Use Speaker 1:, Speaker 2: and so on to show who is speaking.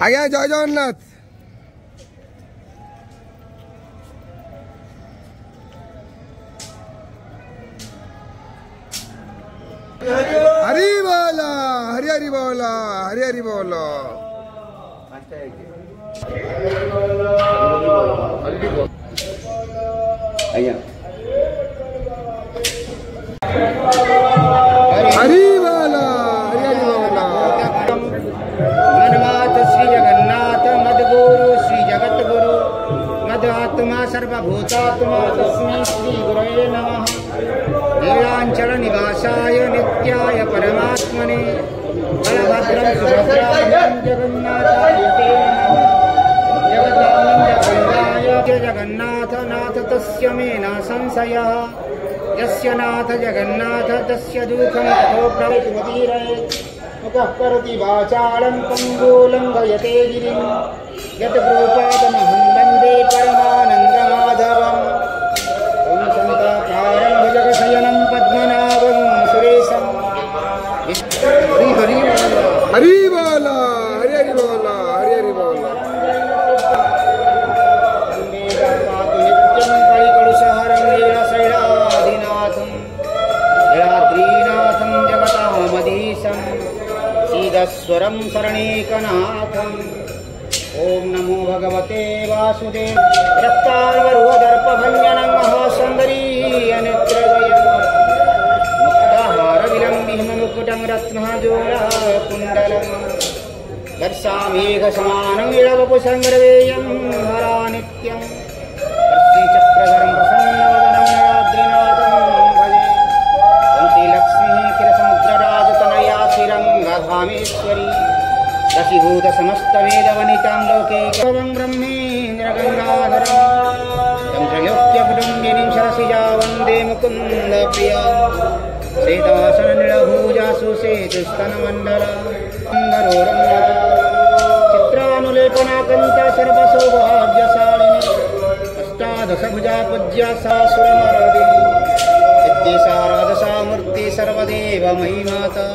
Speaker 1: आज्ञा जय जगन्नाथ। हरि बोला हरि हरि बोला हरि हरि बोलो। हरि बोला हरि हरि बोला।
Speaker 2: मनमात श्री जगन्नाथ मद्गुरु श्री जगत गुरु मदात्मा सर्वभूतात्मा तस्मै श्री गुरवे नमः। नीलांचल निवासाय नित्याय परमात्मने बलभद्रं सुभद्राभ्यां जगन्नाथाय ते नमः। जगदानन्दगङ्गाय जगन्नाथ नाथ तस्य मे न संशयः। यस्य नाथ जगन्नाथ तस्य दुःखं ततो प्रवितीरयेत्। मुखः करोति वाचालं पङ्गुलं गयते गिरिं यत्कृपातमहं वन्दे परमानन्दमाधवम्। ॐ शान्ताकारं भुजगशयनं पद्मनाभं सुरेशं। हरि हरि
Speaker 1: हरि बोला हरि हरि बोला हरि हरि बोला।
Speaker 2: पातु नित्यं कलिकलुषहरं लीलाशैलाधिनाथं जयाद्रीनाथं जगतामधीशं सीदस्वरं शरणैकनाथम्। ॐ नमो भगवते वासुदेव रक्तार्वरुहदर्पभञ्जनं महासुन्दरीयनेत्रद्वयं मुक्ताहारविलम्बितमुकुटं रत्नजोलकुण्डलं वर्षामेघसमानं इळवपुसङ्ग्रवेयं हरानित्यं श्रीचक्रधरं प्रसन्नवदनं नराद्रिनाथं भजे। ॐ श्रीलक्ष्मीः क्षीरसमुद्रराजतनया श्रीरङ्गधामेश्वरी दशीभूत समस्तवेदवनितां लोकैकं ब्रह्मेन्द्रगङ्गाधरं चन्द्रलोक्यकुटुम्बिनीं सरसिजा वन्दे मुकुन्दप्रिया। श्वेतासननीलभुजा सुसेतुस्तनमण्डला चित्रानुलेपनाकन्ता सर्वसौभाग्यशालिनी अष्टादशभुजा पूज्या सा सुरमरदिनी विद्येशा राजसा मूर्ति सर्वदेवमयी माता।